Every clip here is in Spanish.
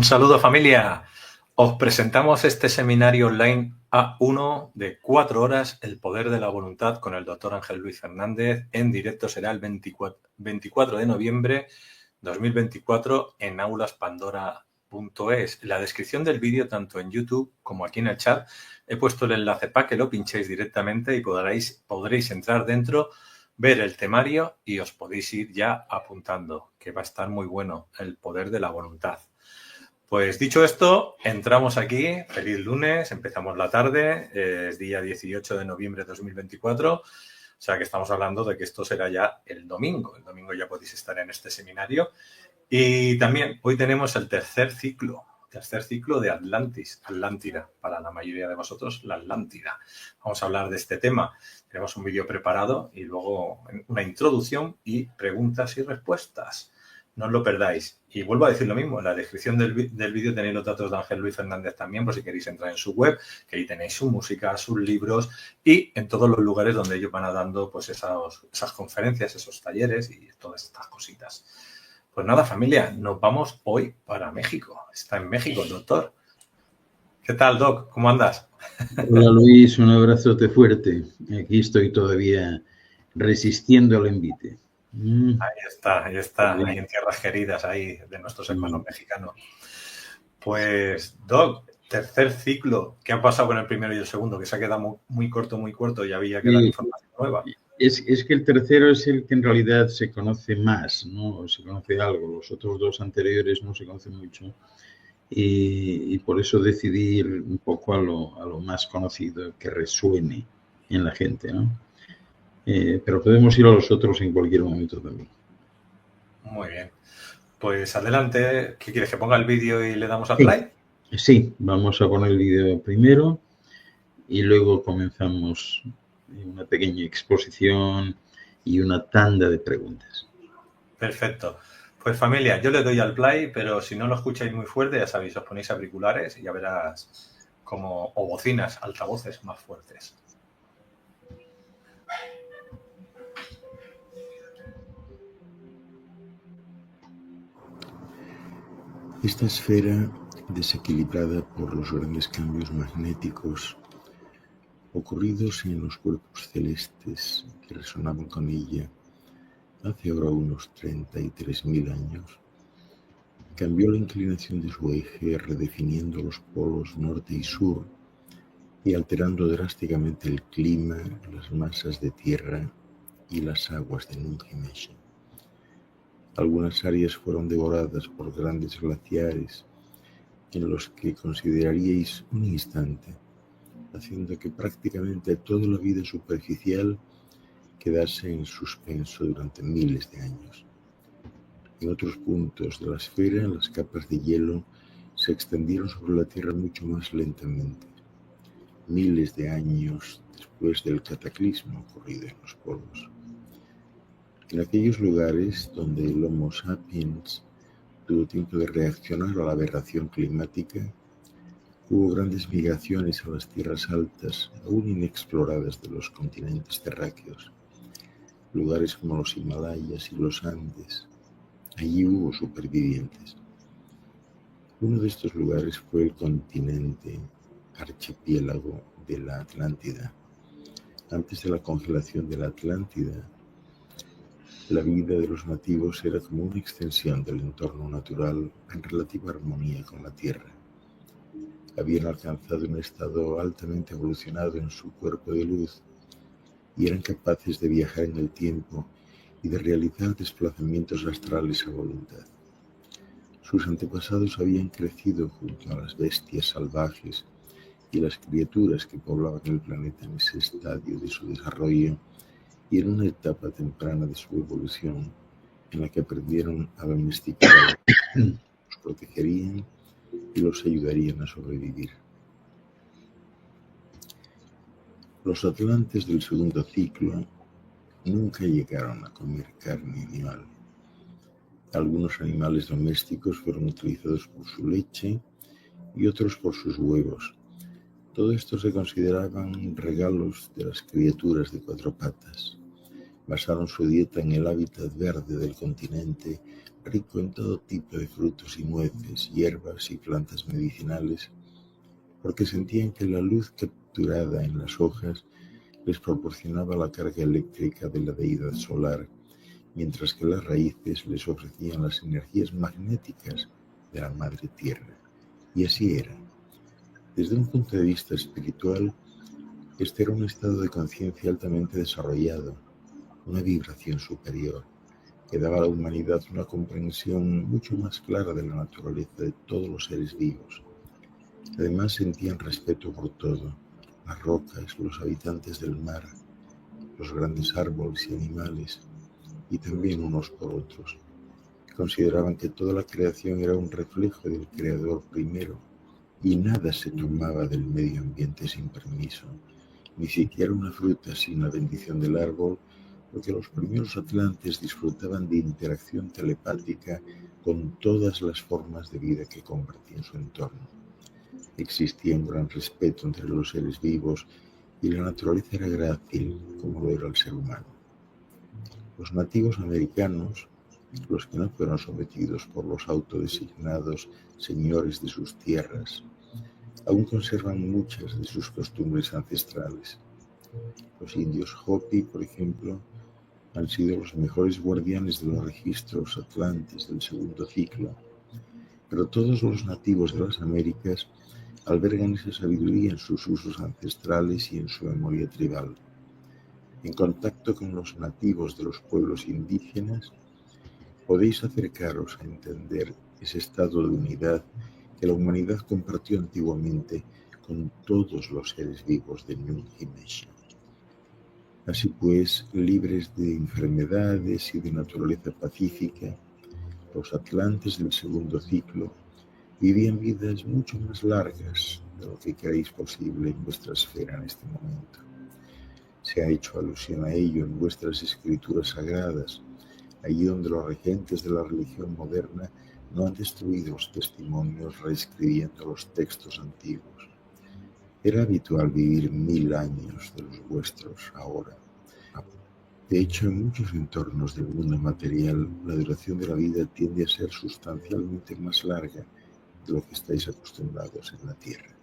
saludo, familia. Os presentamos este seminario online A1 de 4 horas, El poder de la voluntad, con el doctor Ángel Luis Fernández. En directo será el 24 de noviembre 2024 en aulaspandora.es. En la descripción del vídeo, tanto en YouTube como aquí en el chat, he puesto el enlace para que lo pinchéis directamente y podréis entrar dentro, ver el temario y os podéis ir ya apuntando, que va a estar muy bueno, el poder de la voluntad. Pues dicho esto, entramos aquí. Feliz lunes, empezamos la tarde, es día 18 de noviembre de 2024, o sea que estamos hablando de que esto será ya el domingo. El domingo ya podéis estar en este seminario. Y también hoy tenemos el tercer ciclo de Atlántida, para la mayoría de vosotros, la Atlántida. Vamos a hablar de este tema. Tenemos un vídeo preparado y luego una introducción y preguntas y respuestas. No os lo perdáis. Y vuelvo a decir lo mismo, en la descripción del vídeo tenéis los datos de Ángel Luis Fernández también, por si queréis entrar en su web, que ahí tenéis su música, sus libros y en todos los lugares donde ellos van dando pues esas conferencias, esos talleres y todas estas cositas. Pues nada, familia, nos vamos hoy para México. Está en México el doctor. ¿Qué tal, Doc? ¿Cómo andas? Hola, Luis, un abrazote fuerte. Aquí estoy todavía resistiendo al envite. Ahí está, ahí en tierras queridas, ahí de nuestros hermanos mexicanos. Pues, Doc, tercer ciclo. ¿Qué ha pasado con el primero y el segundo? Que se ha quedado muy corto y había que dar información nueva. Es que el tercero es el que en realidad se conoce más, ¿no? Se conoce algo. Los otros dos anteriores no se conocen mucho. Y por eso decidí ir un poco a lo más conocido, que resuene en la gente, ¿no? Pero podemos ir a los otros en cualquier momento también. Muy bien. Pues adelante. ¿Qué quieres? ¿Que ponga el vídeo y le damos al play? Sí, vamos a poner el vídeo primero y luego comenzamos una pequeña exposición y una tanda de preguntas. Perfecto. Pues familia, yo le doy al play, pero si no lo escucháis muy fuerte, ya sabéis, os ponéis auriculares y ya verás o bocinas, altavoces más fuertes. Esta esfera, desequilibrada por los grandes cambios magnéticos ocurridos en los cuerpos celestes que resonaban con ella hace ahora unos 33.000 años, cambió la inclinación de su eje, redefiniendo los polos norte y sur y alterando drásticamente el clima, las masas de tierra y las aguas de Nungi-Mesha. Algunas áreas fueron devoradas por grandes glaciares en los que consideraríais un instante, haciendo que prácticamente toda la vida superficial quedase en suspenso durante miles de años. En otros puntos de la esfera, las capas de hielo se extendieron sobre la Tierra mucho más lentamente, miles de años después del cataclismo ocurrido en los polos. En aquellos lugares donde el Homo sapiens tuvo tiempo de reaccionar a la aberración climática, hubo grandes migraciones a las tierras altas, aún inexploradas de los continentes terráqueos, lugares como los Himalayas y los Andes. Allí hubo supervivientes. Uno de estos lugares fue el continente archipiélago de la Atlántida. Antes de la congelación de la Atlántida, la vida de los nativos era como una extensión del entorno natural en relativa armonía con la Tierra. Habían alcanzado un estado altamente evolucionado en su cuerpo de luz y eran capaces de viajar en el tiempo y de realizar desplazamientos astrales a voluntad. Sus antepasados habían crecido junto a las bestias salvajes y las criaturas que poblaban el planeta en ese estadio de su desarrollo y en una etapa temprana de su evolución en la que aprendieron a domesticar, los protegerían y los ayudarían a sobrevivir. Los atlantes del segundo ciclo nunca llegaron a comer carne animal. Algunos animales domésticos fueron utilizados por su leche y otros por sus huevos. Todo esto se consideraban regalos de las criaturas de cuatro patas. Basaron su dieta en el hábitat verde del continente, rico en todo tipo de frutos y nueces, hierbas y plantas medicinales, porque sentían que la luz capturada en las hojas les proporcionaba la carga eléctrica de la deidad solar, mientras que las raíces les ofrecían las energías magnéticas de la Madre Tierra. Y así era. Desde un punto de vista espiritual, este era un estado de conciencia altamente desarrollado, una vibración superior, que daba a la humanidad una comprensión mucho más clara de la naturaleza de todos los seres vivos. Además sentían respeto por todo, las rocas, los habitantes del mar, los grandes árboles y animales, y también unos por otros. Consideraban que toda la creación era un reflejo del Creador primero, y nada se tomaba del medio ambiente sin permiso, ni siquiera una fruta sin la bendición del árbol, porque los primeros atlantes disfrutaban de interacción telepática con todas las formas de vida que compartían su entorno. Existía un gran respeto entre los seres vivos y la naturaleza era grácil, como lo era el ser humano. Los nativos americanos, los que no fueron sometidos por los autodesignados señores de sus tierras, aún conservan muchas de sus costumbres ancestrales. Los indios Hopi, por ejemplo, han sido los mejores guardianes de los registros atlantes del segundo ciclo, pero todos los nativos de las Américas albergan esa sabiduría en sus usos ancestrales y en su memoria tribal. En contacto con los nativos de los pueblos indígenas, podéis acercaros a entender ese estado de unidad que la humanidad compartió antiguamente con todos los seres vivos de Ñuñi-Mesha. Así pues, libres de enfermedades y de naturaleza pacífica, los atlantes del segundo ciclo vivían vidas mucho más largas de lo que creéis posible en vuestra esfera en este momento. Se ha hecho alusión a ello en vuestras escrituras sagradas, allí donde los regentes de la religión moderna no han destruido los testimonios reescribiendo los textos antiguos. Era habitual vivir 1000 años de los vuestros ahora. De hecho, en muchos entornos del mundo material, la duración de la vida tiende a ser sustancialmente más larga de lo que estáis acostumbrados en la Tierra.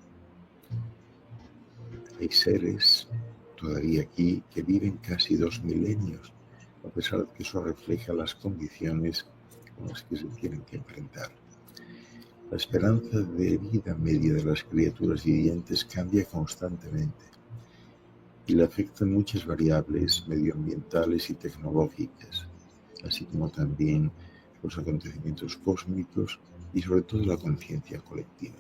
Hay seres todavía aquí que viven casi 2 milenios, a pesar de que eso refleja las condiciones con las que se tienen que enfrentar. La esperanza de vida media de las criaturas vivientes cambia constantemente y le afectan muchas variables medioambientales y tecnológicas, así como también los acontecimientos cósmicos y sobre todo la conciencia colectiva.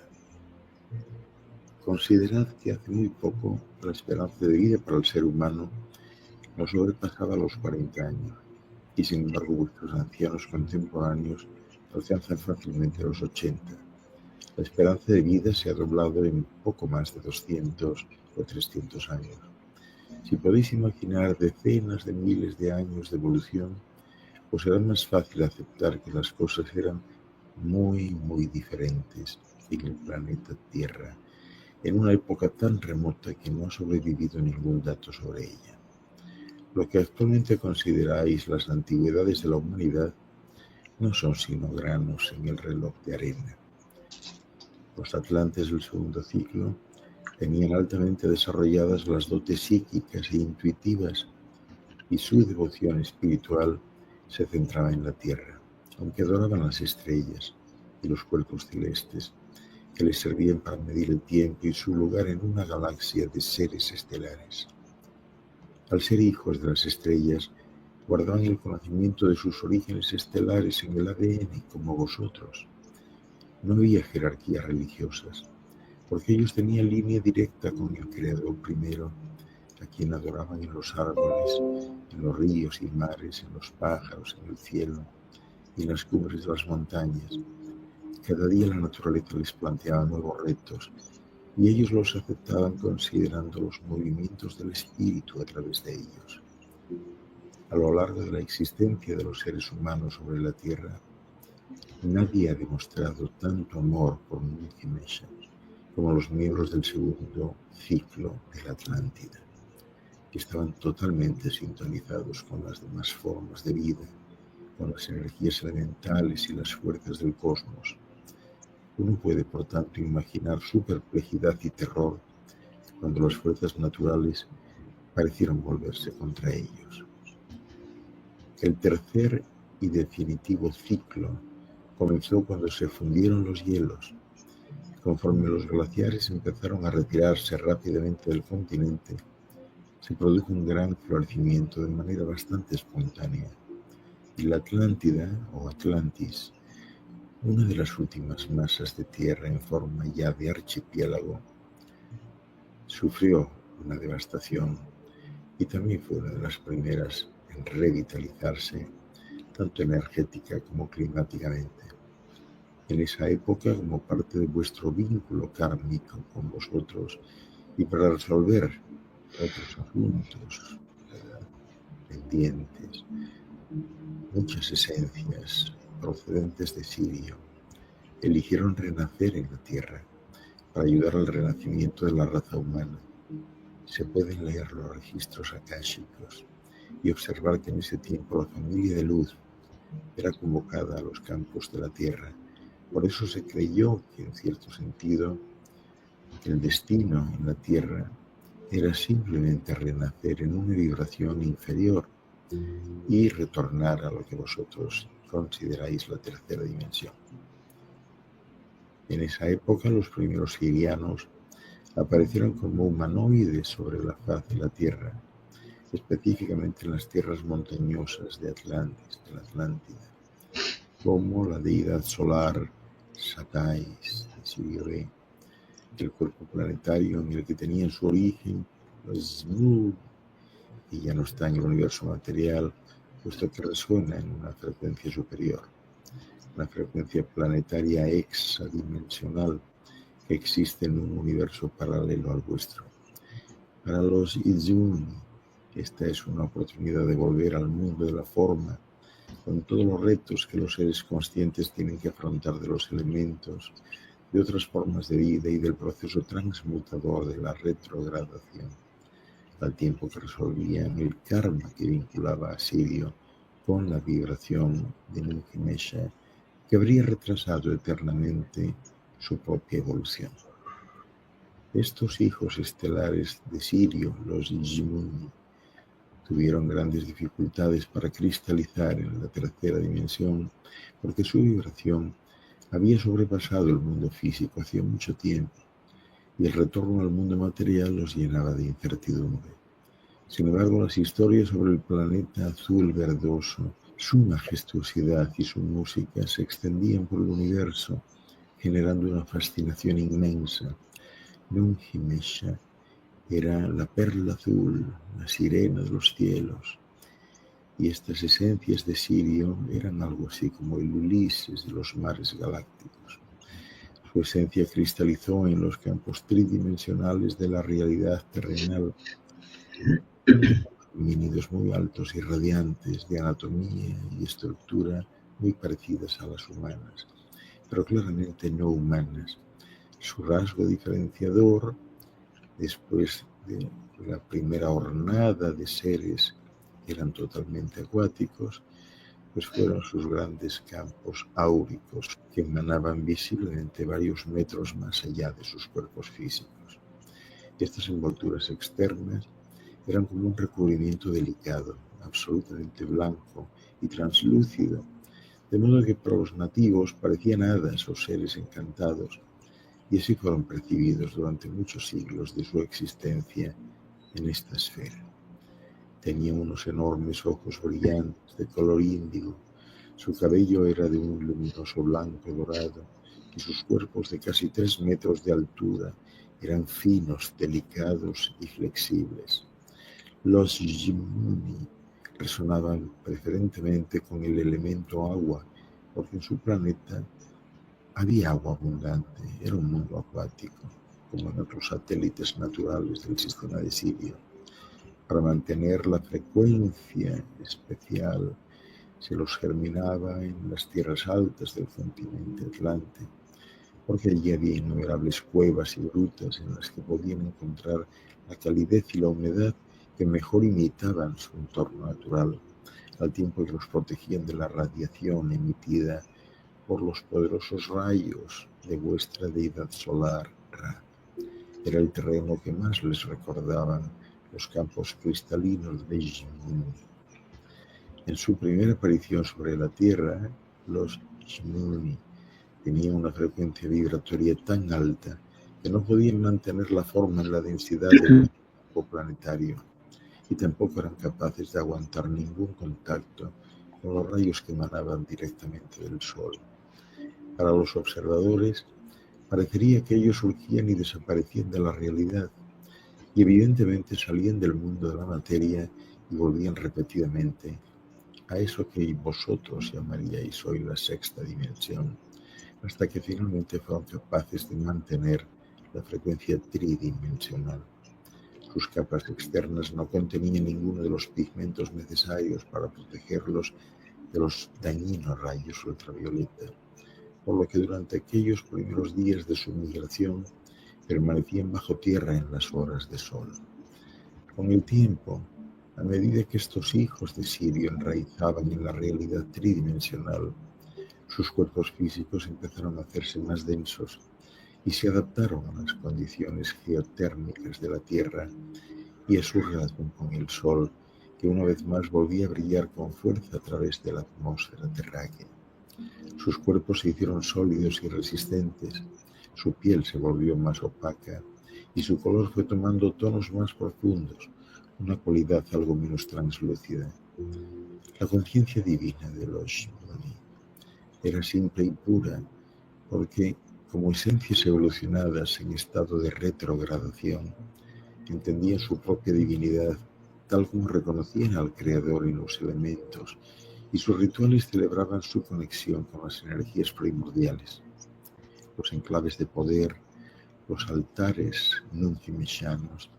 Considerad que hace muy poco la esperanza de vida para el ser humano no sobrepasaba los 40 años y sin embargo vuestros ancianos contemporáneos alcanzan fácilmente los 80. La esperanza de vida se ha doblado en poco más de 200 o 300 años. Si podéis imaginar decenas de miles de años de evolución, os será más fácil aceptar que las cosas eran muy, muy diferentes en el planeta Tierra, en una época tan remota que no ha sobrevivido ningún dato sobre ella. Lo que actualmente consideráis las antigüedades de la humanidad no son sino granos en el reloj de arena. Los atlantes del segundo ciclo tenían altamente desarrolladas las dotes psíquicas e intuitivas y su devoción espiritual se centraba en la Tierra, aunque adoraban las estrellas y los cuerpos celestes que les servían para medir el tiempo y su lugar en una galaxia de seres estelares. Al ser hijos de las estrellas, guardaban el conocimiento de sus orígenes estelares en el ADN como vosotros. No había jerarquías religiosas, porque ellos tenían línea directa con el Creador primero, a quien adoraban en los árboles, en los ríos y mares, en los pájaros, en el cielo y en las cumbres de las montañas. Cada día la naturaleza les planteaba nuevos retos y ellos los aceptaban considerando los movimientos del espíritu a través de ellos. A lo largo de la existencia de los seres humanos sobre la Tierra, nadie ha demostrado tanto amor por Ñuñi-Mesha como los miembros del segundo ciclo de la Atlántida, que estaban totalmente sintonizados con las demás formas de vida, con las energías elementales y las fuerzas del cosmos. Uno puede, por tanto, imaginar su perplejidad y terror cuando las fuerzas naturales parecieron volverse contra ellos. El tercer y definitivo ciclo comenzó cuando se fundieron los hielos. Conforme los glaciares empezaron a retirarse rápidamente del continente, se produjo un gran florecimiento de manera bastante espontánea. Y la Atlántida, o Atlantis, una de las últimas masas de tierra en forma ya de archipiélago, sufrió una devastación y también fue una de las primeras en revitalizarse, tanto energética como climáticamente. En esa época, como parte de vuestro vínculo kármico con vosotros y para resolver otros asuntos pendientes, muchas esencias procedentes de Sirio eligieron renacer en la Tierra para ayudar al renacimiento de la raza humana. Se pueden leer los registros akáshicos y observar que en ese tiempo la familia de luz era convocada a los campos de la Tierra. Por eso se creyó que, en cierto sentido, el destino en la Tierra era simplemente renacer en una vibración inferior y retornar a lo que vosotros consideráis la tercera dimensión. En esa época, los primeros sirianos aparecieron como humanoides sobre la faz de la Tierra, específicamente en las tierras montañosas de Atlantis, de la Atlántida, como la deidad solar Satais de Sirio B, el cuerpo planetario en el que tenían su origen los Zmu, y ya no está en el universo material, puesto que resuena en una frecuencia superior, una frecuencia planetaria hexadimensional que existe en un universo paralelo al vuestro. Para los Izumi, esta es una oportunidad de volver al mundo de la forma, con todos los retos que los seres conscientes tienen que afrontar de los elementos, de otras formas de vida y del proceso transmutador de la retrogradación, al tiempo que resolvían el karma que vinculaba a Sirio con la vibración de Nukhimesha, que habría retrasado eternamente su propia evolución. Estos hijos estelares de Sirio, los Jimuni, tuvieron grandes dificultades para cristalizar en la tercera dimensión porque su vibración había sobrepasado el mundo físico hacía mucho tiempo y el retorno al mundo material los llenaba de incertidumbre. Sin embargo, las historias sobre el planeta azul verdoso, su majestuosidad y su música se extendían por el universo, generando una fascinación inmensa. Nukhimesha era la perla azul, la sirena de los cielos, y estas esencias de Sirio eran algo así como el Ulises de los mares galácticos. Su esencia cristalizó en los campos tridimensionales de la realidad terrenal, homínidos muy altos y radiantes, de anatomía y estructura muy parecidas a las humanas, pero claramente no humanas. Su rasgo diferenciador, después de la primera hornada de seres que eran totalmente acuáticos, pues fueron sus grandes campos áuricos que emanaban visiblemente varios metros más allá de sus cuerpos físicos. Estas envolturas externas eran como un recubrimiento delicado, absolutamente blanco y translúcido, de modo que para los nativos parecían hadas o seres encantados, y así fueron percibidos durante muchos siglos de su existencia en esta esfera. Tenía unos enormes ojos brillantes de color índigo, su cabello era de un luminoso blanco dorado y sus cuerpos de casi 3 metros de altura eran finos, delicados y flexibles. Los Jimuni resonaban preferentemente con el elemento agua, porque en su planeta había agua abundante, era un mundo acuático, como en otros satélites naturales del sistema de Sirio. Para mantener la frecuencia especial, se los germinaba en las tierras altas del continente atlante, porque allí había innumerables cuevas y grutas en las que podían encontrar la calidez y la humedad que mejor imitaban su entorno natural, al tiempo que los protegían de la radiación emitida por los poderosos rayos de vuestra deidad solar, Ra. Era el terreno que más les recordaban los campos cristalinos de Jmuni. En su primera aparición sobre la Tierra, los Jmuni tenían una frecuencia vibratoria tan alta que no podían mantener la forma en la densidad del campo planetario y tampoco eran capaces de aguantar ningún contacto con los rayos que emanaban directamente del Sol. Para los observadores, parecería que ellos surgían y desaparecían de la realidad y evidentemente salían del mundo de la materia y volvían repetidamente a eso que vosotros llamaríais hoy la sexta dimensión, hasta que finalmente fueron capaces de mantener la frecuencia tridimensional. Sus capas externas no contenían ninguno de los pigmentos necesarios para protegerlos de los dañinos rayos ultravioleta, por lo que durante aquellos primeros días de su migración permanecían bajo tierra en las horas de sol. Con el tiempo, a medida que estos hijos de Sirio enraizaban en la realidad tridimensional, sus cuerpos físicos empezaron a hacerse más densos y se adaptaron a las condiciones geotérmicas de la Tierra y a su relación con el Sol, que una vez más volvía a brillar con fuerza a través de la atmósfera terráquea. Sus cuerpos se hicieron sólidos y resistentes, su piel se volvió más opaca y su color fue tomando tonos más profundos, una cualidad algo menos translúcida. La conciencia divina de los Shmuni era simple y pura, porque, como esencias evolucionadas en estado de retrogradación, entendían su propia divinidad tal como reconocían al Creador en los elementos, y sus rituales celebraban su conexión con las energías primordiales. Los enclaves de poder, los altares nunci-meshanos,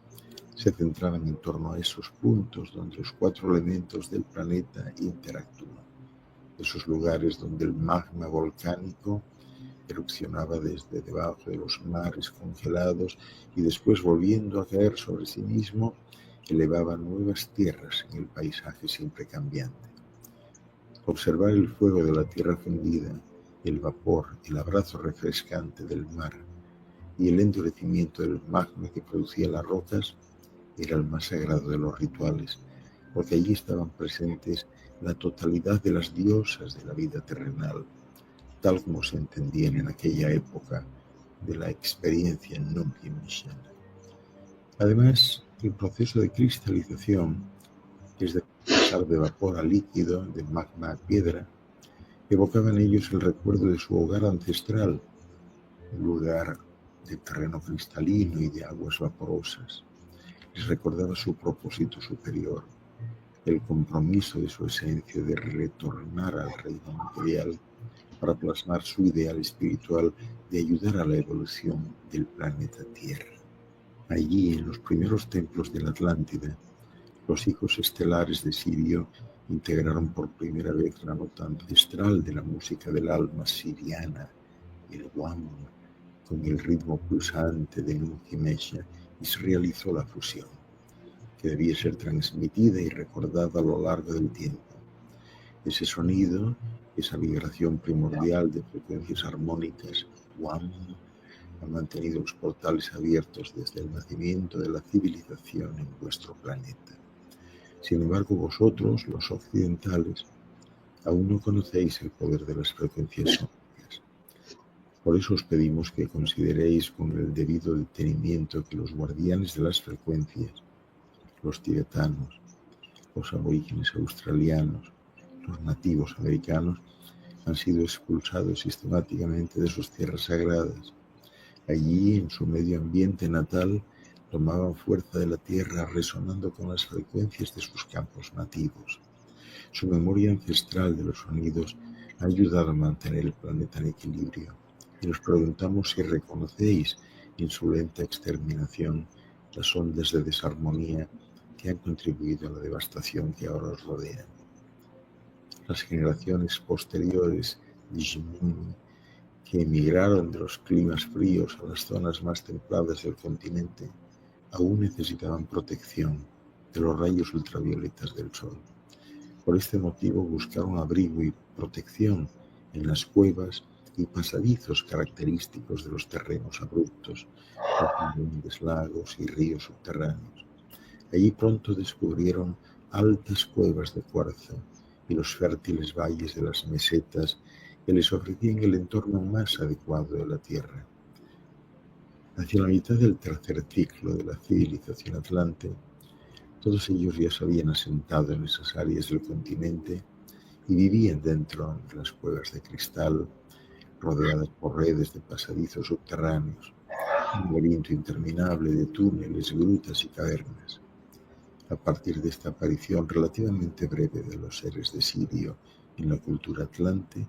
se centraban en torno a esos puntos donde los 4 elementos del planeta interactúan, esos lugares donde el magma volcánico erupcionaba desde debajo de los mares congelados y después, volviendo a caer sobre sí mismo, elevaba nuevas tierras en el paisaje siempre cambiante. Observar el fuego de la tierra fundida, el vapor, el abrazo refrescante del mar y el endurecimiento del magma que producía las rocas era el más sagrado de los rituales, porque allí estaban presentes la totalidad de las diosas de la vida terrenal, tal como se entendían en aquella época de la experiencia nunci-meshana. Además, el proceso de cristalización, es de pasar de vapor a líquido, de magma a piedra, evocaba en ellos el recuerdo de su hogar ancestral, un lugar de terreno cristalino y de aguas vaporosas. Les recordaba su propósito superior, el compromiso de su esencia de retornar al reino material para plasmar su ideal espiritual de ayudar a la evolución del planeta Tierra. Allí, en los primeros templos de la Atlántida, los hijos estelares de Sirio integraron por primera vez la nota ancestral de la música del alma siriana, el Wam, con el ritmo pulsante de Nunci-Mesha, y se realizó la fusión, que debía ser transmitida y recordada a lo largo del tiempo. Ese sonido, esa vibración primordial de frecuencias armónicas, Wam, ha mantenido los portales abiertos desde el nacimiento de la civilización en vuestro planeta. Sin embargo, vosotros, los occidentales, aún no conocéis el poder de las frecuencias sónicas. Por eso os pedimos que consideréis con el debido detenimiento que los guardianes de las frecuencias, los tibetanos, los aborígenes australianos, los nativos americanos, han sido expulsados sistemáticamente de sus tierras sagradas. Allí, en su medio ambiente natal, tomaban fuerza de la tierra resonando con las frecuencias de sus campos nativos. Su memoria ancestral de los sonidos ha ayudado a mantener el planeta en equilibrio, y nos preguntamos si reconocéis en su lenta exterminación las ondas de desarmonía que han contribuido a la devastación que ahora os rodea. Las generaciones posteriores de Jmuni, que emigraron de los climas fríos a las zonas más templadas del continente, aún necesitaban protección de los rayos ultravioletas del sol. Por este motivo buscaron abrigo y protección en las cuevas y pasadizos característicos de los terrenos abruptos, los grandes lagos y ríos subterráneos. Allí pronto descubrieron altas cuevas de cuarzo y los fértiles valles de las mesetas que les ofrecían el entorno más adecuado de la Tierra. Hacia la mitad del tercer ciclo de la civilización atlante, todos ellos ya se habían asentado en esas áreas del continente y vivían dentro de las cuevas de cristal, rodeadas por redes de pasadizos subterráneos, un laberinto interminable de túneles, grutas y cavernas. A partir de esta aparición relativamente breve de los seres de Sirio en la cultura atlante,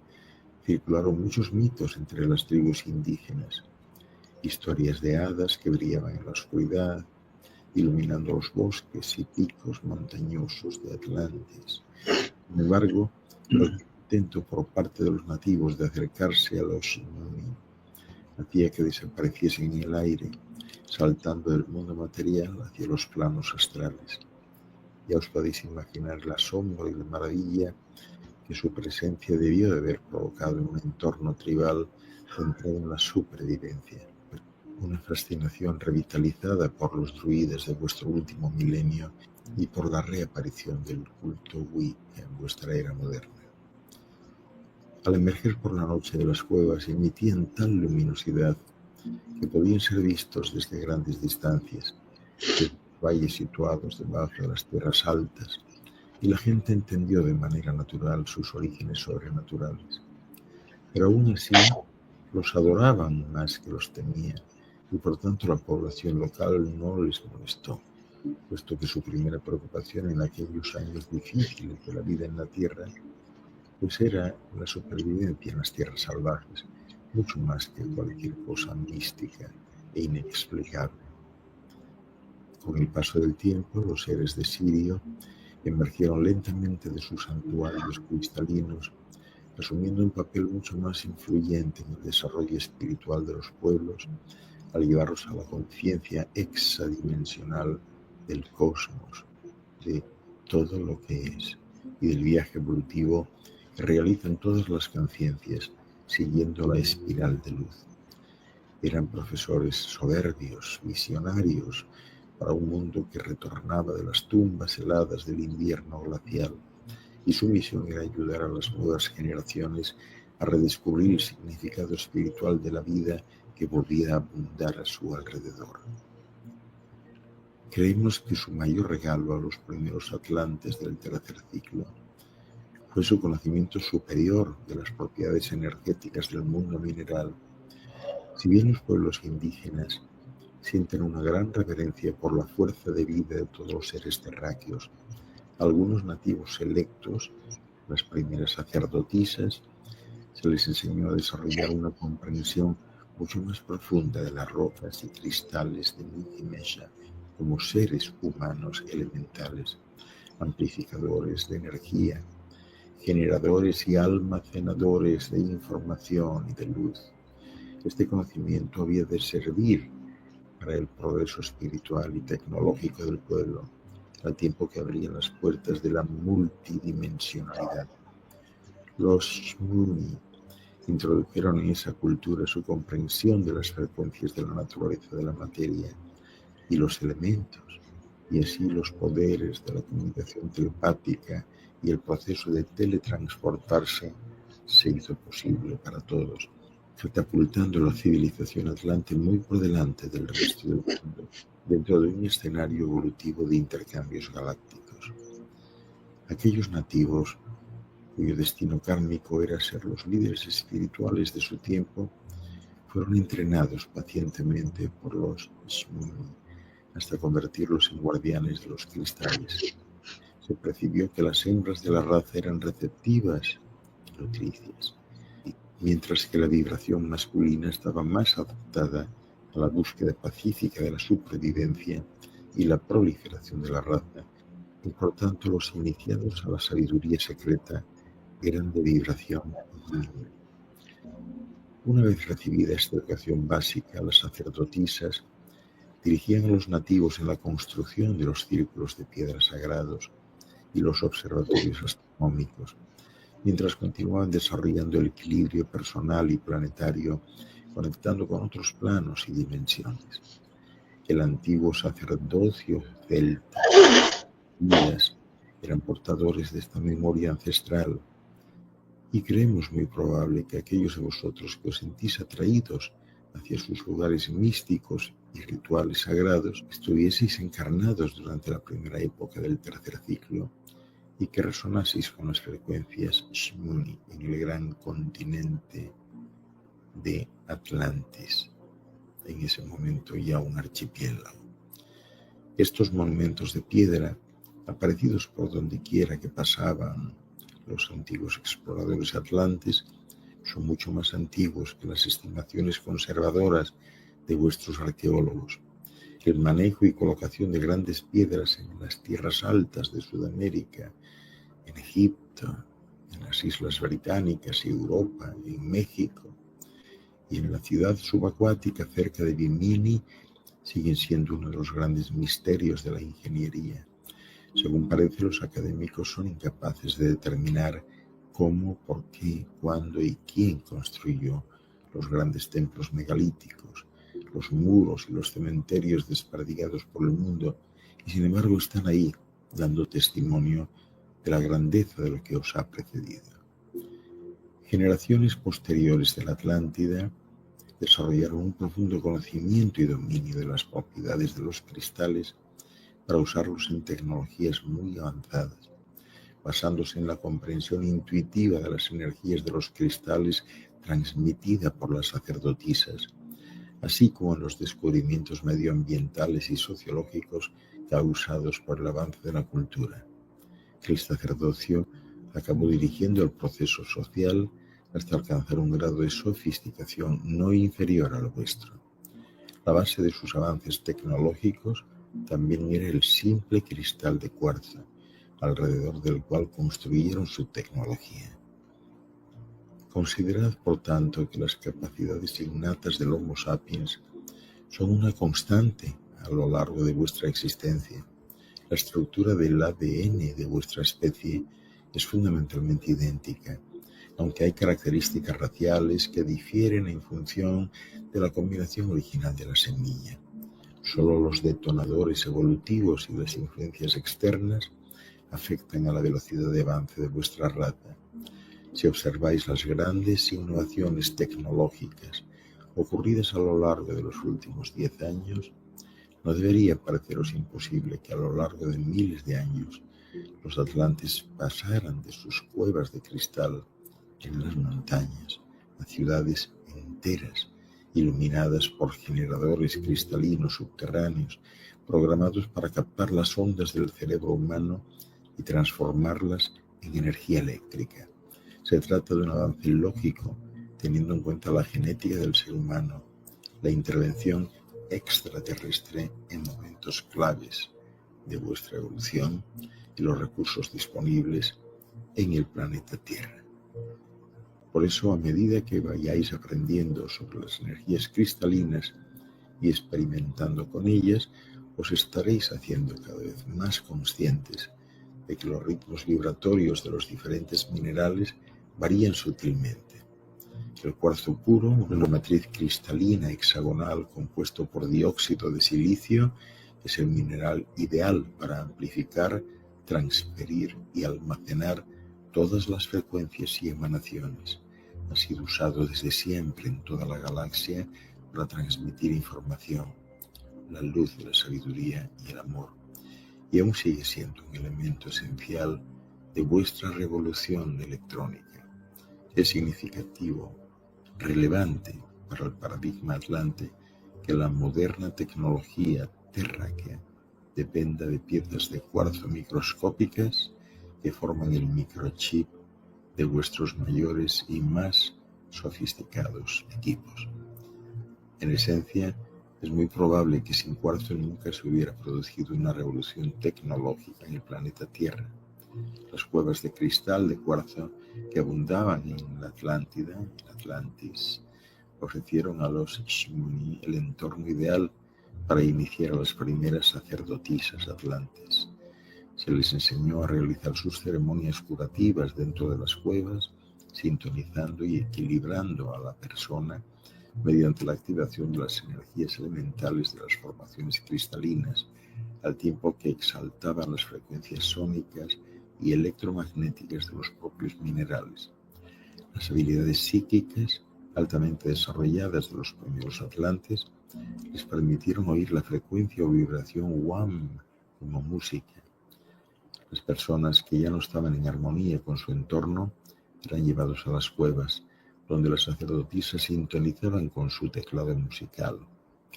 circularon muchos mitos entre las tribus indígenas, historias de hadas que brillaban en la oscuridad, iluminando los bosques y picos montañosos de Atlantis. Sin embargo, el intento por parte de los nativos de acercarse a los Muni hacía que desapareciesen en el aire, saltando del mundo material hacia los planos astrales. Ya os podéis imaginar el asombro y la maravilla que su presencia debió de haber provocado en un entorno tribal centrado en la supervivencia. Una fascinación revitalizada por los druides de vuestro último milenio y por la reaparición del culto Wii en vuestra era moderna. Al emerger por la noche de las cuevas emitían tal luminosidad que podían ser vistos desde grandes distancias, desde los valles situados debajo de las tierras altas, y la gente entendió de manera natural sus orígenes sobrenaturales. Pero aún así, los adoraban más que los temían, y por tanto la población local no les molestó, puesto que su primera preocupación en aquellos años difíciles de la vida en la tierra pues era la supervivencia en las tierras salvajes, mucho más que cualquier cosa mística e inexplicable. Con el paso del tiempo, los seres de Sirio emergieron lentamente de sus santuarios cristalinos, asumiendo un papel mucho más influyente en el desarrollo espiritual de los pueblos, al llevarlos a la conciencia hexadimensional del cosmos, de todo lo que es, y del viaje evolutivo que realizan todas las conciencias siguiendo la espiral de luz. Eran profesores soberbios, visionarios, para un mundo que retornaba de las tumbas heladas del invierno glacial, y su misión era ayudar a las nuevas generaciones a redescubrir el significado espiritual de la vida que volvía a abundar a su alrededor. Creemos que su mayor regalo a los primeros atlantes del tercer ciclo fue su conocimiento superior de las propiedades energéticas del mundo mineral. Si bien los pueblos indígenas sienten una gran reverencia por la fuerza de vida de todos los seres terráqueos, algunos nativos selectos, las primeras sacerdotisas, se les enseñó a desarrollar una comprensión mucho más profunda de las rocas y cristales de Niti-Mesha como seres humanos elementales, amplificadores de energía, generadores y almacenadores de información y de luz. Este conocimiento había de servir para el progreso espiritual y tecnológico del pueblo, al tiempo que abrían las puertas de la multidimensionalidad. Los Shmuni introdujeron en esa cultura su comprensión de las frecuencias de la naturaleza de la materia y los elementos, y así los poderes de la comunicación telepática y el proceso de teletransportarse se hizo posible para todos, catapultando la civilización atlante muy por delante del resto del mundo, dentro de un escenario evolutivo de intercambios galácticos. Aquellos nativos, cuyo destino kármico era ser los líderes espirituales de su tiempo, fueron entrenados pacientemente por los Shmuni hasta convertirlos en guardianes de los cristales. Se percibió que las hembras de la raza eran receptivas y nutricias, mientras que la vibración masculina estaba más adaptada a la búsqueda pacífica de la supervivencia y la proliferación de la raza, y por tanto los iniciados a la sabiduría secreta eran de vibración libre. Una vez recibida esta educación básica, las sacerdotisas dirigían a los nativos en la construcción de los círculos de piedras sagrados y los observatorios astronómicos, mientras continuaban desarrollando el equilibrio personal y planetario, conectando con otros planos y dimensiones. El antiguo sacerdocio celta y druidas eran portadores de esta memoria ancestral, y creemos muy probable que aquellos de vosotros que os sentís atraídos hacia sus lugares místicos y rituales sagrados estuvieseis encarnados durante la primera época del tercer ciclo y que resonaseis con las frecuencias Shmuni en el gran continente de Atlantis, en ese momento ya un archipiélago. Estos monumentos de piedra, aparecidos por donde quiera que pasaban los antiguos exploradores atlantes, son mucho más antiguos que las estimaciones conservadoras de vuestros arqueólogos. El manejo y colocación de grandes piedras en las tierras altas de Sudamérica, en Egipto, en las Islas Británicas y Europa, en México y en la ciudad subacuática cerca de Bimini siguen siendo uno de los grandes misterios de la ingeniería. Según parece, los académicos son incapaces de determinar cómo, por qué, cuándo y quién construyó los grandes templos megalíticos, los muros y los cementerios desperdigados por el mundo, y sin embargo están ahí, dando testimonio de la grandeza de lo que os ha precedido. Generaciones posteriores de la Atlántida desarrollaron un profundo conocimiento y dominio de las propiedades de los cristales para usarlos en tecnologías muy avanzadas, basándose en la comprensión intuitiva de las energías de los cristales transmitida por las sacerdotisas, así como en los descubrimientos medioambientales y sociológicos causados por el avance de la cultura. El sacerdocio acabó dirigiendo el proceso social hasta alcanzar un grado de sofisticación no inferior al vuestro. La base de sus avances tecnológicos también era el simple cristal de cuarzo, alrededor del cual construyeron su tecnología. Considerad, por tanto, que las capacidades innatas del Homo sapiens son una constante a lo largo de vuestra existencia. La estructura del ADN de vuestra especie es fundamentalmente idéntica, aunque hay características raciales que difieren en función de la combinación original de la semilla. Solo los detonadores evolutivos y las influencias externas afectan a la velocidad de avance de vuestra raza. Si observáis las grandes innovaciones tecnológicas ocurridas a lo largo de los últimos 10 años, no debería pareceros imposible que a lo largo de miles de años los atlantes pasaran de sus cuevas de cristal en las montañas a ciudades enteras iluminadas por generadores cristalinos subterráneos programados para captar las ondas del cerebro humano y transformarlas en energía eléctrica. Se trata de un avance lógico, teniendo en cuenta la genética del ser humano, la intervención extraterrestre en momentos claves de vuestra evolución y los recursos disponibles en el planeta Tierra. Por eso, a medida que vayáis aprendiendo sobre las energías cristalinas y experimentando con ellas, os estaréis haciendo cada vez más conscientes de que los ritmos vibratorios de los diferentes minerales varían sutilmente. El cuarzo puro, una matriz cristalina hexagonal compuesto por dióxido de silicio, es el mineral ideal para amplificar, transferir y almacenar todas las frecuencias y emanaciones. Ha sido usado desde siempre en toda la galaxia para transmitir información, la luz de la sabiduría y el amor, y aún sigue siendo un elemento esencial de vuestra revolución electrónica. Es significativo, relevante para el paradigma atlante que la moderna tecnología terráquea dependa de piezas de cuarzo microscópicas que forman el microchip de vuestros mayores y más sofisticados equipos. En esencia, es muy probable que sin cuarzo nunca se hubiera producido una revolución tecnológica en el planeta Tierra. Las cuevas de cristal de cuarzo que abundaban en la Atlántida, en Atlantis, ofrecieron a los Shmuni el entorno ideal para iniciar a las primeras sacerdotisas atlantes. Se les enseñó a realizar sus ceremonias curativas dentro de las cuevas, sintonizando y equilibrando a la persona mediante la activación de las energías elementales de las formaciones cristalinas, al tiempo que exaltaban las frecuencias sónicas y electromagnéticas de los propios minerales. Las habilidades psíquicas altamente desarrolladas de los primeros atlantes les permitieron oír la frecuencia o vibración WAM como música. Las personas que ya no estaban en armonía con su entorno eran llevados a las cuevas, donde las sacerdotisas sintonizaban con su teclado musical,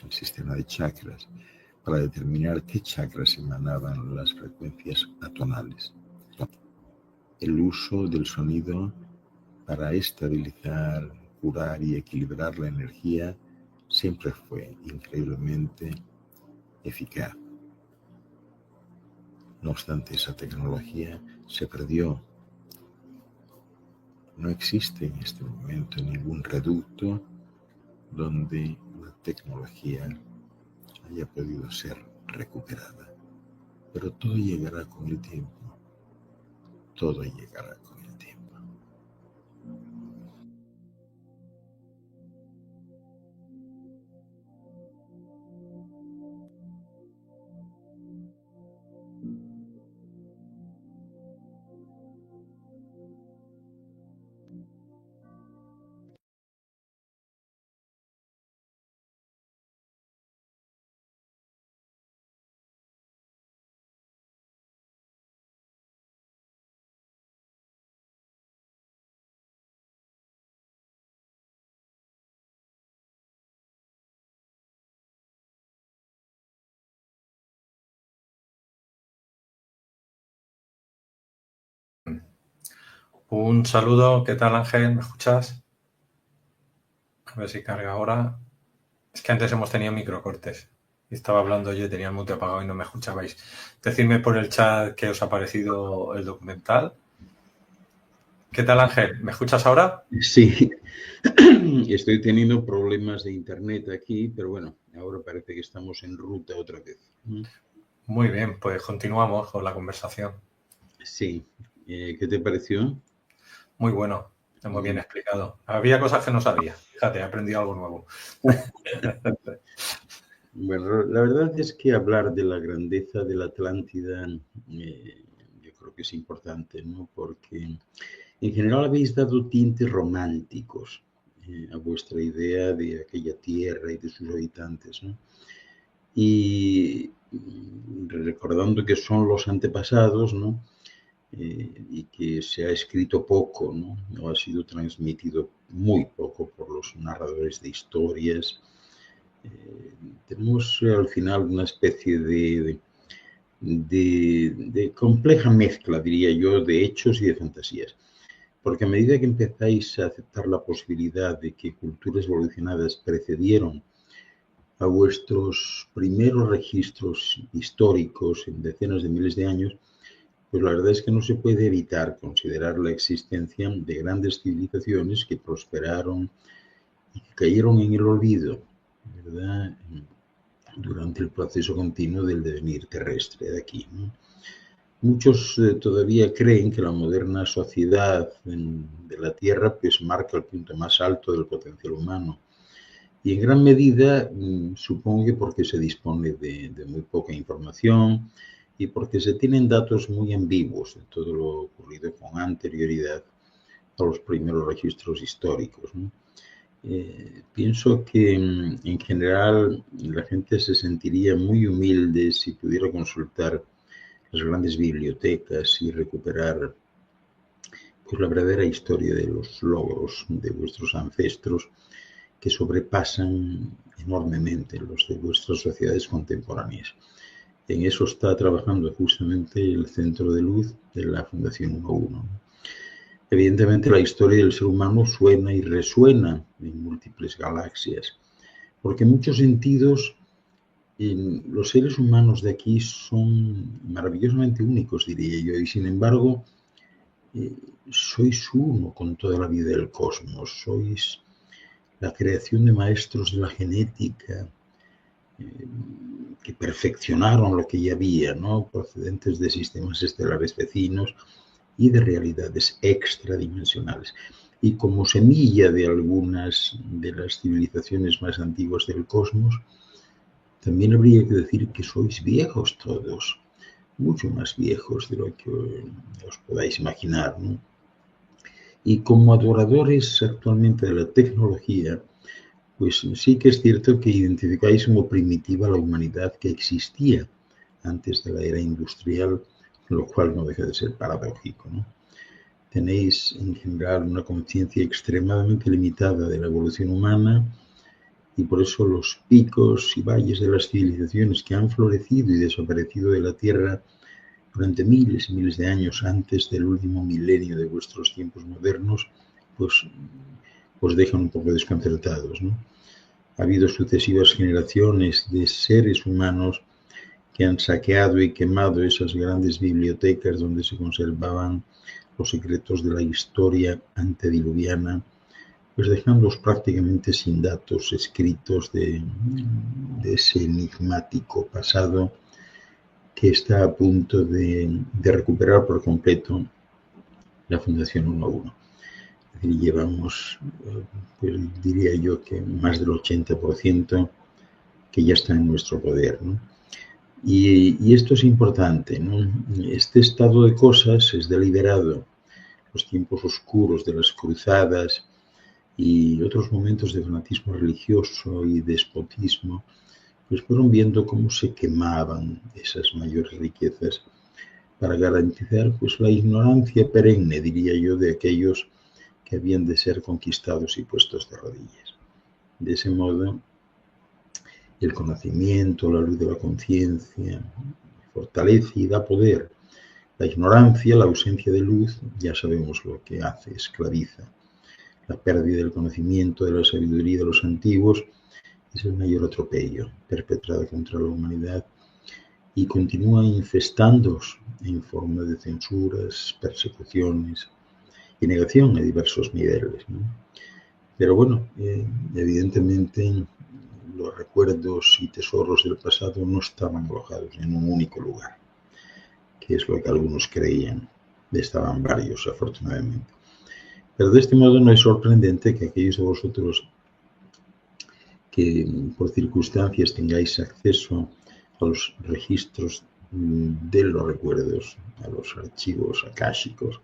el sistema de chakras, para determinar qué chakras emanaban las frecuencias atonales. El uso del sonido para estabilizar, curar y equilibrar la energía siempre fue increíblemente eficaz. No obstante, esa tecnología se perdió. No existe en este momento ningún reducto donde la tecnología haya podido ser recuperada. Pero todo llegará con el tiempo. Todo llegará con el tiempo. Un saludo, ¿qué tal Ángel? ¿Me escuchas? A ver si carga ahora. Es que antes hemos tenido microcortes. Estaba hablando yo y tenía el mute apagado y no me escuchabais. Decidme por el chat qué os ha parecido el documental. ¿Qué tal Ángel? ¿Me escuchas ahora? Sí, estoy teniendo problemas de internet aquí, pero bueno, ahora parece que estamos en ruta otra vez. Muy bien, pues continuamos con la conversación. Sí, ¿qué te pareció? Muy bueno, muy bien explicado. Había cosas que no sabía. Fíjate, he aprendido algo nuevo. Bueno, la verdad es que hablar de la grandeza de la Atlántida yo creo que es importante, ¿no? Porque en general habéis dado tintes románticos a vuestra idea de aquella tierra y de sus habitantes, ¿no? Y recordando que son los antepasados, ¿no? Y que se ha escrito poco, ¿no? O ha sido transmitido muy poco por los narradores de historias. Tenemos al final una especie de compleja mezcla, diría yo, de hechos y de fantasías. Porque a medida que empezáis a aceptar la posibilidad de que culturas evolucionadas precedieron a vuestros primeros registros históricos en decenas de miles de años, pues la verdad es que no se puede evitar considerar la existencia de grandes civilizaciones que prosperaron y que cayeron en el olvido, ¿verdad? Durante el proceso continuo del devenir terrestre de aquí, ¿no? Muchos todavía creen que la moderna sociedad de la Tierra pues marca el punto más alto del potencial humano. Y en gran medida, supongo que porque se dispone de muy poca información y porque se tienen datos muy ambiguos de todo lo ocurrido con anterioridad a los primeros registros históricos, ¿no? Pienso que en general la gente se sentiría muy humilde si pudiera consultar las grandes bibliotecas y recuperar pues, la verdadera historia de los logros de vuestros ancestros que sobrepasan enormemente los de vuestras sociedades contemporáneas. En eso está trabajando justamente el Centro de Luz de la Fundación 1.1. Evidentemente la historia del ser humano suena y resuena en múltiples galaxias, porque en muchos sentidos los seres humanos de aquí son maravillosamente únicos, diría yo, y sin embargo sois uno con toda la vida del cosmos, sois la creación de maestros de la genética que perfeccionaron lo que ya había, ¿no? Procedentes de sistemas estelares vecinos y de realidades extradimensionales. Y como semilla de algunas de las civilizaciones más antiguas del cosmos, también habría que decir que sois viejos todos, mucho más viejos de lo que os podáis imaginar, ¿no? Y como adoradores actualmente de la tecnología, pues sí que es cierto que identificáis como primitiva la humanidad que existía antes de la era industrial, lo cual no deja de ser paradójico, ¿no? Tenéis en general una conciencia extremadamente limitada de la evolución humana y por eso los picos y valles de las civilizaciones que han florecido y desaparecido de la Tierra durante miles y miles de años antes del último milenio de vuestros tiempos modernos, pues os dejan un poco desconcertados, ¿no? Ha habido sucesivas generaciones de seres humanos que han saqueado y quemado esas grandes bibliotecas donde se conservaban los secretos de la historia antediluviana, pues dejándolos prácticamente sin datos escritos de ese enigmático pasado que está a punto de recuperar por completo la Fundación 1.1. Es decir, llevamos, pues diría yo que más del 80% que ya está en nuestro poder, ¿no? Y esto es importante, ¿no? Este estado de cosas es deliberado. Los tiempos oscuros de las cruzadas y otros momentos de fanatismo religioso y despotismo, pues fueron viendo cómo se quemaban esas mayores riquezas para garantizar pues la ignorancia perenne, diría yo, de aquellos que habían de ser conquistados y puestos de rodillas. De ese modo, el conocimiento, la luz de la conciencia, fortalece y da poder. La ignorancia, la ausencia de luz, ya sabemos lo que hace, esclaviza. La pérdida del conocimiento, de la sabiduría de los antiguos, es el mayor atropello perpetrado contra la humanidad y continúa infestándoos en forma de censuras, persecuciones y negación a diversos niveles, ¿no? Pero bueno, evidentemente los recuerdos y tesoros del pasado no estaban alojados en un único lugar, que es lo que algunos creían. Estaban varios, afortunadamente. Pero de este modo no es sorprendente que aquellos de vosotros que por circunstancias tengáis acceso a los registros de los recuerdos, a los archivos akáshicos,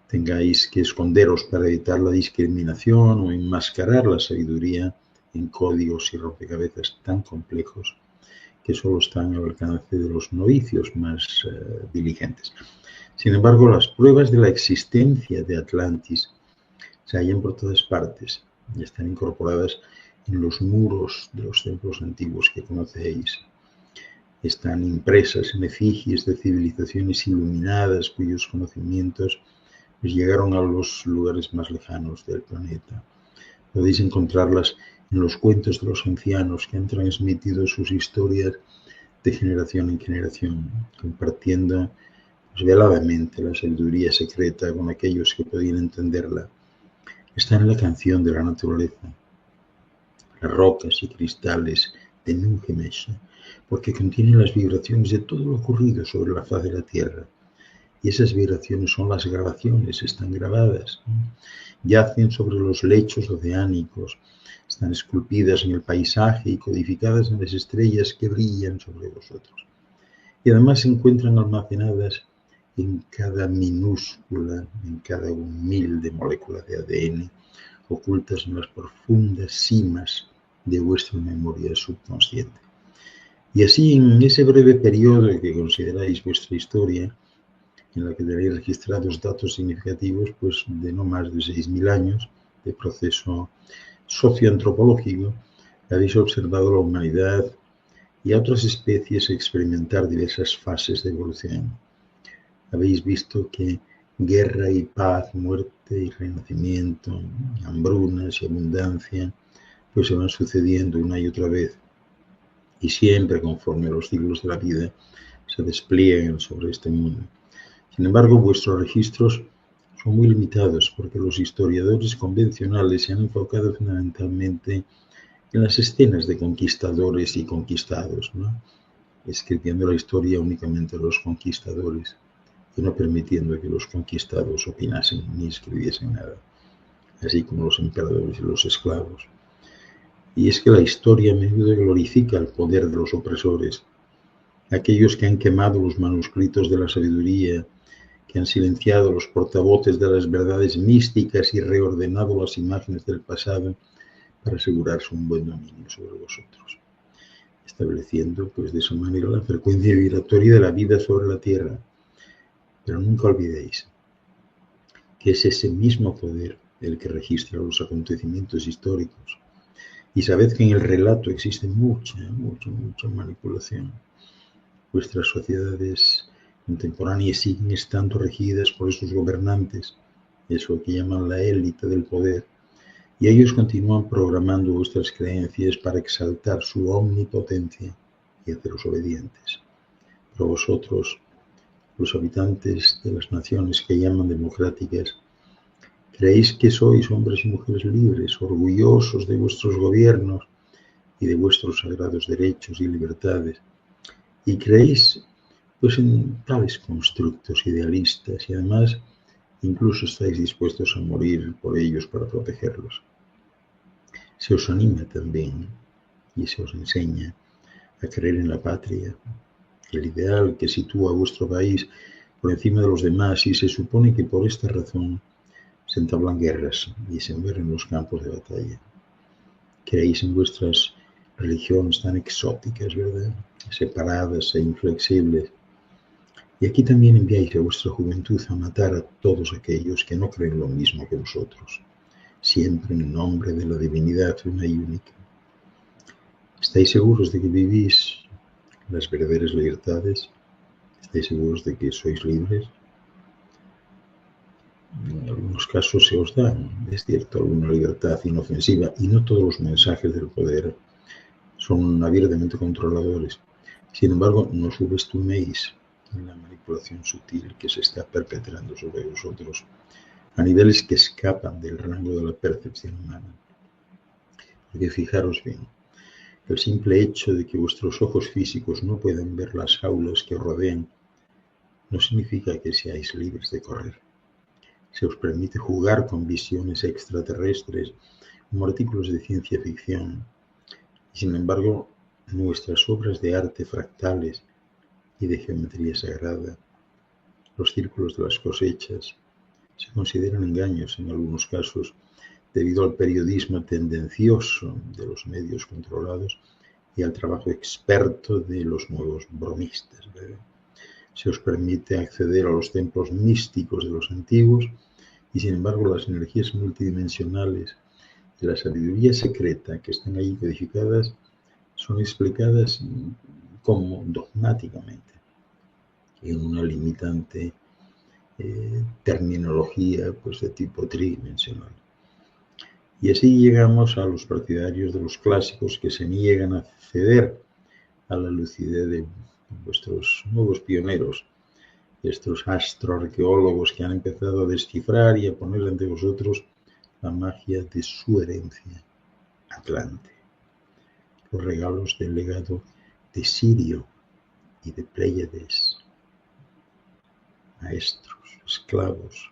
tengáis que esconderos para evitar la discriminación o enmascarar la sabiduría en códigos y rompecabezas tan complejos que solo están al alcance de los novicios más diligentes. Sin embargo, las pruebas de la existencia de Atlantis se hallan por todas partes y están incorporadas en los muros de los templos antiguos que conocéis. Están impresas en efigies de civilizaciones iluminadas cuyos conocimientos pues llegaron a los lugares más lejanos del planeta. Podéis encontrarlas en los cuentos de los ancianos que han transmitido sus historias de generación en generación, compartiendo pues, veladamente la sabiduría secreta con aquellos que podían entenderla. Está en la canción de la naturaleza, las rocas y cristales de Nungemesha, porque contienen las vibraciones de todo lo ocurrido sobre la faz de la Tierra. Y esas vibraciones son las grabaciones, están grabadas, ¿no? Yacen sobre los lechos oceánicos, están esculpidas en el paisaje y codificadas en las estrellas que brillan sobre vosotros. Y además se encuentran almacenadas en cada minúscula, en cada humilde molécula de ADN, ocultas en las profundas cimas de vuestra memoria subconsciente. Y así, en ese breve periodo que consideráis vuestra historia, en la que tenéis registrados datos significativos pues, de no más de 6.000 años de proceso socioantropológico, habéis observado a la humanidad y a otras especies experimentar diversas fases de evolución. Habéis visto que guerra y paz, muerte y renacimiento, hambrunas y abundancia, pues se van sucediendo una y otra vez, y siempre conforme a los ciclos de la vida se despliegan sobre este mundo. Sin embargo, vuestros registros son muy limitados porque los historiadores convencionales se han enfocado fundamentalmente en las escenas de conquistadores y conquistados, ¿no? escribiendo la historia únicamente los conquistadores y no permitiendo que los conquistados opinasen ni escribiesen nada, así como los emperadores y los esclavos. Y es que la historia a menudo glorifica el poder de los opresores, aquellos que han quemado los manuscritos de la sabiduría, que han silenciado los portavoces de las verdades místicas y reordenado las imágenes del pasado para asegurarse un buen dominio sobre vosotros, estableciendo pues de esa manera la frecuencia vibratoria de la vida sobre la tierra. Pero nunca olvidéis que es ese mismo poder el que registra los acontecimientos históricos. Y sabed que en el relato existe mucha manipulación. Vuestras sociedades contemporáneas siguen estando regidas por esos gobernantes, eso que llaman la élite del poder, y ellos continúan programando vuestras creencias para exaltar su omnipotencia y haceros obedientes. Pero vosotros, los habitantes de las naciones que llaman democráticas, creéis que sois hombres y mujeres libres, orgullosos de vuestros gobiernos y de vuestros sagrados derechos y libertades, y creéis pues en tales constructos idealistas y además incluso estáis dispuestos a morir por ellos para protegerlos. Se os anima también y se os enseña a creer en la patria, el ideal que sitúa a vuestro país por encima de los demás, y se supone que por esta razón se entablan guerras y se mueren los campos de batalla. Creéis en vuestras religiones tan exóticas, ¿verdad? Separadas e inflexibles. Y aquí también enviáis a vuestra juventud a matar a todos aquellos que no creen lo mismo que vosotros, siempre en nombre de la divinidad una y única. ¿Estáis seguros de que vivís las verdaderas libertades? ¿Estáis seguros de que sois libres? En algunos casos se os da, es cierto, alguna libertad inofensiva, y no todos los mensajes del poder son abiertamente controladores. Sin embargo, no subestiméis la manipulación sutil que se está perpetrando sobre vosotros a niveles que escapan del rango de la percepción humana. Porque fijaros bien, el simple hecho de que vuestros ojos físicos no puedan ver las jaulas que os rodean no significa que seáis libres de correr. Se os permite jugar con visiones extraterrestres como artículos de ciencia ficción. Y sin embargo, nuestras obras de arte fractales y de geometría sagrada, los círculos de las cosechas, se consideran engaños en algunos casos debido al periodismo tendencioso de los medios controlados y al trabajo experto de los nuevos bromistas, ¿verdad? Se os permite acceder a los templos místicos de los antiguos y sin embargo las energías multidimensionales de la sabiduría secreta que están ahí codificadas son explicadas como dogmáticamente en una limitante terminología pues de tipo tridimensional. Y así llegamos a los partidarios de los clásicos que se niegan a ceder a la lucidez de vuestros nuevos pioneros, estos astroarqueólogos que han empezado a descifrar y a poner ante vosotros la magia de su herencia atlante, los regalos del legado de Sirio y de Pléyades, maestros, esclavos,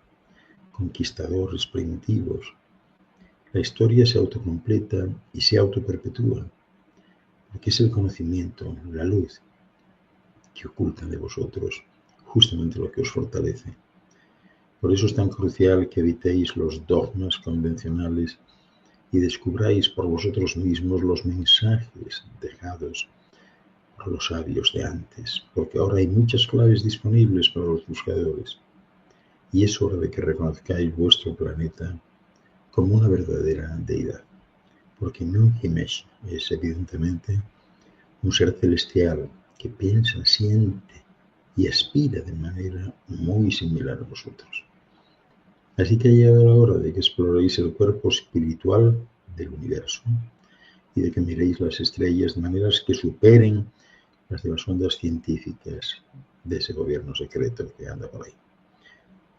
conquistadores primitivos. La historia se autocompleta y se autoperpetúa, porque es el conocimiento, la luz, que oculta de vosotros justamente lo que os fortalece. Por eso es tan crucial que evitéis los dogmas convencionales y descubráis por vosotros mismos los mensajes dejados por los sabios de antes, porque ahora hay muchas claves disponibles para los buscadores y es hora de que reconozcáis vuestro planeta como una verdadera deidad, porque Nunhimesh es evidentemente un ser celestial que piensa, siente y aspira de manera muy similar a vosotros. Así que ha llegado la hora de que exploréis el cuerpo espiritual del universo y de que miréis las estrellas de maneras que superen las de las ondas científicas de ese gobierno secreto que anda por ahí.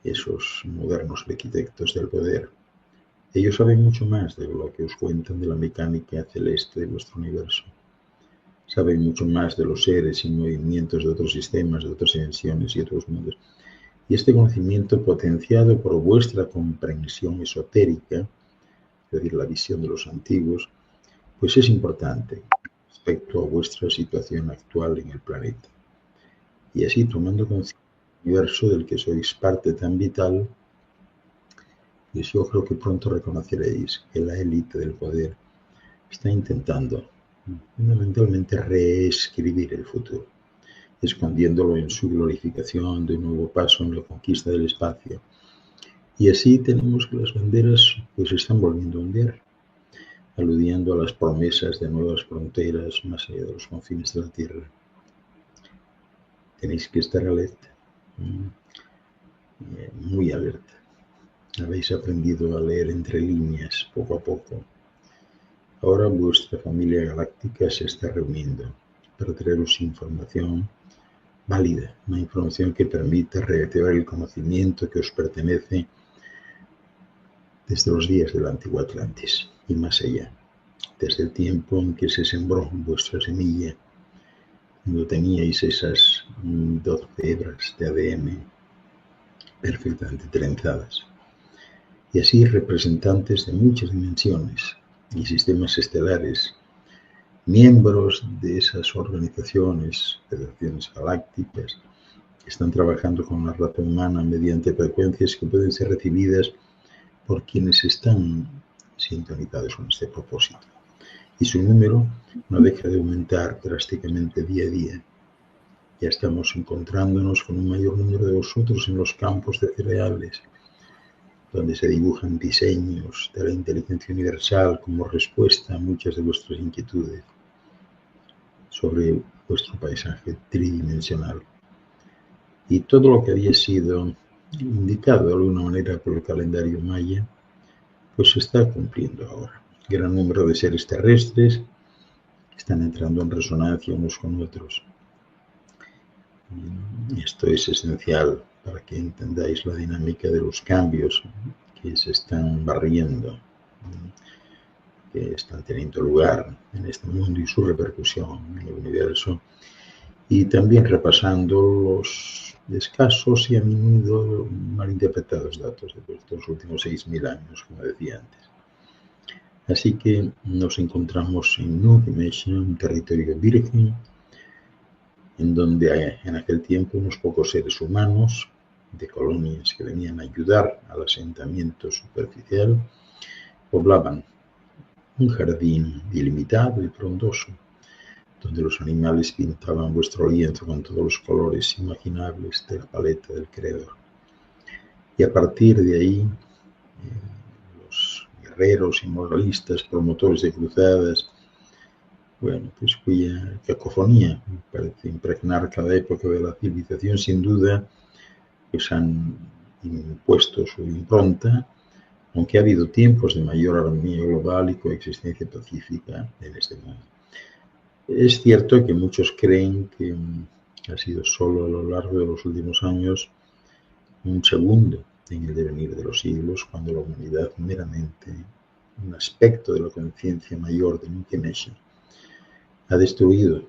Esos modernos arquitectos del poder. Ellos saben mucho más de lo que os cuentan de la mecánica celeste de vuestro universo. saben mucho más de los seres y movimientos de otros sistemas, de otras dimensiones y otros mundos. Y este conocimiento, potenciado por vuestra comprensión esotérica, es decir, la visión de los antiguos, pues es importante respecto a vuestra situación actual en el planeta. Y así, tomando conciencia del universo del que sois parte tan vital, pues yo creo que pronto reconoceréis que la élite del poder está intentando fundamentalmente reescribir el futuro, escondiéndolo en su glorificación de un nuevo paso en la conquista del espacio. Y así tenemos que las banderas pues están volviendo a ondear, aludiendo a las promesas de nuevas fronteras más allá de los confines de la Tierra. Tenéis que estar alerta, muy alerta. Habéis aprendido a leer entre líneas poco a poco. Ahora vuestra familia galáctica se está reuniendo para traeros información válida, una información que permita reactivar el conocimiento que os pertenece desde los días del antiguo Atlantis y más allá, desde el tiempo en que se sembró vuestra semilla, cuando teníais esas 12 hebras de ADN perfectamente trenzadas. Y así representantes de muchas dimensiones y sistemas estelares, miembros de esas organizaciones, federaciones galácticas, que están trabajando con la raza humana mediante frecuencias que pueden ser recibidas por quienes están sintonizados con este propósito. Y su número no deja de aumentar drásticamente día a día. Ya estamos encontrándonos con un mayor número de vosotros en los campos de cereales, donde se dibujan diseños de la inteligencia universal como respuesta a muchas de vuestras inquietudes sobre vuestro paisaje tridimensional. Y todo lo que había sido indicado de alguna manera por el calendario maya, pues se está cumpliendo ahora. Gran número de seres terrestres están entrando en resonancia unos con otros. Y esto es esencial para que entendáis la dinámica de los cambios que se están barriendo, que están teniendo lugar en este mundo y su repercusión en el universo, y también repasando los escasos y a menudo malinterpretados datos de estos últimos 6.000 años, como decía antes. Así que nos encontramos en New Dimension, un territorio virgen, en donde en aquel tiempo unos pocos seres humanos de colonias que venían a ayudar al asentamiento superficial poblaban un jardín ilimitado y frondoso, donde los animales pintaban vuestro lienzo con todos los colores imaginables de la paleta del Creador. Y a partir de ahí, los guerreros y moralistas, promotores de cruzadas, bueno, pues cuya cacofonía parece impregnar cada época de la civilización, sin duda, pues han impuesto su impronta, aunque ha habido tiempos de mayor armonía global y coexistencia pacífica en este mundo. Es cierto que muchos creen que ha sido solo a lo largo de los últimos años un segundo en el devenir de los siglos, cuando la humanidad, meramente un aspecto de la conciencia mayor de Nukemesh, ha destruido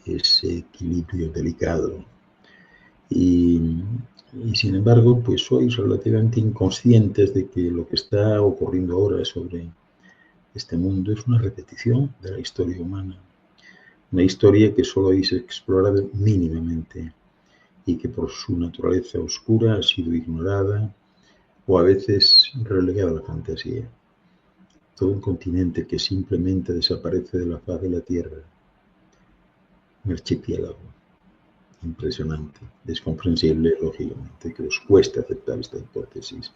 ese equilibrio delicado y sin embargo pues sois relativamente inconscientes de que lo que está ocurriendo ahora sobre este mundo es una repetición de la historia humana, una historia que solo habéis explorado mínimamente y que por su naturaleza oscura ha sido ignorada o a veces relegada a la fantasía. Todo un continente que simplemente desaparece de la faz de la Tierra. Un archipiélago impresionante, descomprensible, lógicamente, que os cuesta aceptar esta hipótesis,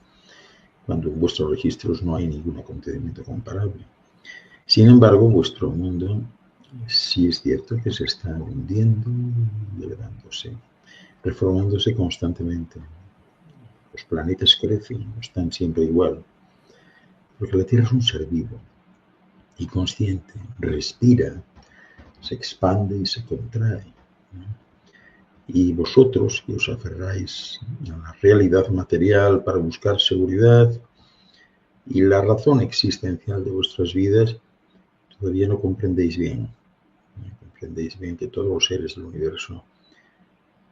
cuando en vuestros registros no hay ningún acontecimiento comparable. Sin embargo, vuestro mundo sí es cierto que se está hundiendo y elevándose, reformándose constantemente. Los planetas crecen, no están siempre igual, porque la Tierra es un ser vivo y consciente, respira, se expande y se contrae, ¿no? Y vosotros, que os aferráis a la realidad material para buscar seguridad y la razón existencial de vuestras vidas, todavía no comprendéis bien comprendéis bien que todos los seres del universo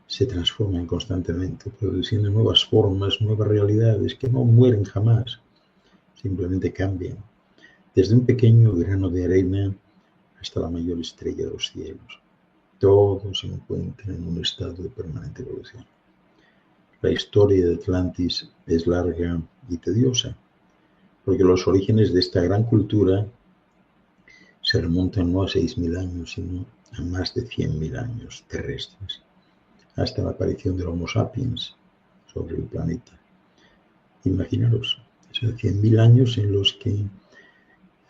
se transforman constantemente, produciendo nuevas formas, nuevas realidades que no mueren jamás, simplemente cambian. Desde un pequeño grano de arena hasta la mayor estrella de los cielos. Todo se encuentra en un estado de permanente evolución. La historia de Atlantis es larga y tediosa, porque los orígenes de esta gran cultura se remontan no a 6.000 años, sino a más de 100.000 años terrestres, hasta la aparición del Homo sapiens sobre el planeta. Imaginaros, esos 100.000 años en los que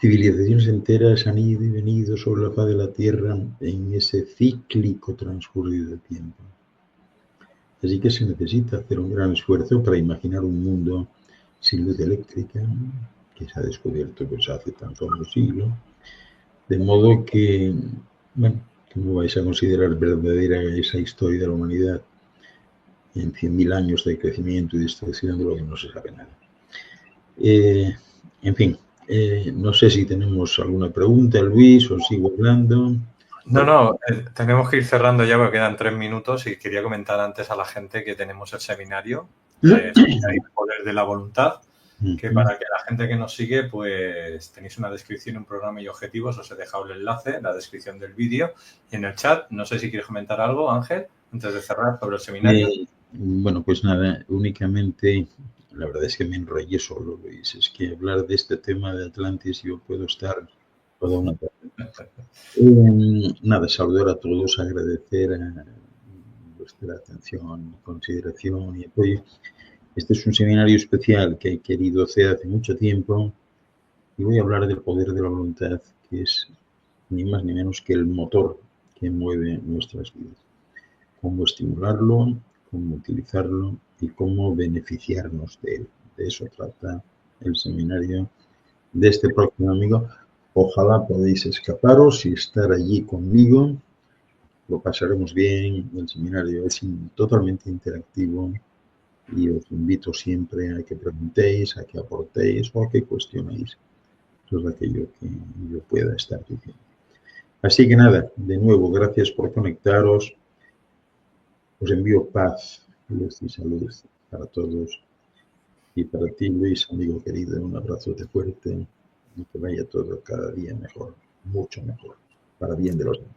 civilizaciones enteras han ido y venido sobre la faz de la Tierra en ese cíclico transcurrido de tiempo. Así que se necesita hacer un gran esfuerzo para imaginar un mundo sin luz eléctrica, que se ha descubierto pues hace tan solo un siglo, de modo que, bueno, no vais a considerar verdadera esa historia de la humanidad en 100.000 años de crecimiento y destrucción de lo que no se sabe nada. En fin, no sé si tenemos alguna pregunta, Luis, o sigo hablando. No, tenemos que ir cerrando ya porque quedan 3 minutos y quería comentar antes a la gente que tenemos el seminario El Poder de la Voluntad, que para que la gente que nos sigue, pues tenéis una descripción, un programa y objetivos, os he dejado el enlace en la descripción del vídeo y en el chat. No sé si quieres comentar algo, Ángel, antes de cerrar sobre el seminario. Bueno, pues nada, únicamente, la verdad es que me enrollé solo, Luis, es que hablar de este tema de Atlantis yo puedo estar toda una tarde. Nada, saludar a todos, agradecer a vuestra atención, consideración y apoyo. Este es un seminario especial que he querido hacer hace mucho tiempo y voy a hablar del poder de la voluntad, que es ni más ni menos que el motor que mueve nuestras vidas. Cómo estimularlo, cómo utilizarlo y cómo beneficiarnos de él. De eso trata el seminario de este próximo domingo. Ojalá podáis escaparos y estar allí conmigo. Lo pasaremos bien. El seminario es totalmente interactivo y os invito siempre a que preguntéis, a que aportéis o a que cuestionéis todo aquello que yo pueda estar diciendo. Así que nada, de nuevo, gracias por conectaros. Os envío paz, luz y salud para todos. Y para ti, Luis, amigo querido, un abrazote fuerte y que vaya todo cada día mejor, mucho mejor, para bien de los demás.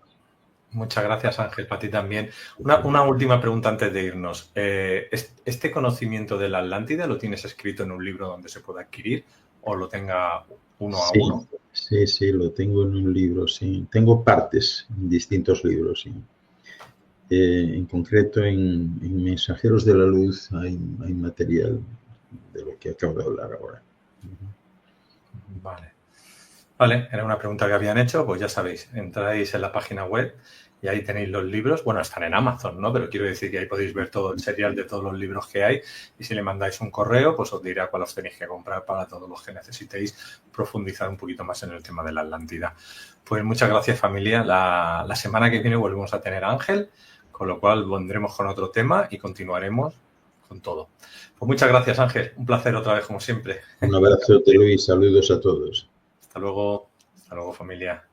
Muchas gracias, Ángel, para ti también. Una última pregunta antes de irnos. ¿Este conocimiento de la Atlántida lo tienes escrito en un libro donde se pueda adquirir o lo tenga uno a uno? Sí, lo tengo en un libro, sí. Tengo partes en distintos libros, sí. En concreto, en Mensajeros de la Luz hay material de lo que acabo de hablar ahora. Vale, era una pregunta que habían hecho, pues ya sabéis, entráis en la página web y ahí tenéis los libros. Bueno, están en Amazon, ¿no? Pero quiero decir que ahí podéis ver todo el serial de todos los libros que hay y si le mandáis un correo, pues os dirá cuál os tenéis que comprar para todos los que necesitéis profundizar un poquito más en el tema de la Atlántida. Pues muchas gracias, familia. La semana que viene volvemos a tener a Ángel, con lo cual vendremos con otro tema y continuaremos con todo. Pues muchas gracias, Ángel. Un placer otra vez, como siempre. Un abrazo, Luis. Saludos a todos. Hasta luego, familia.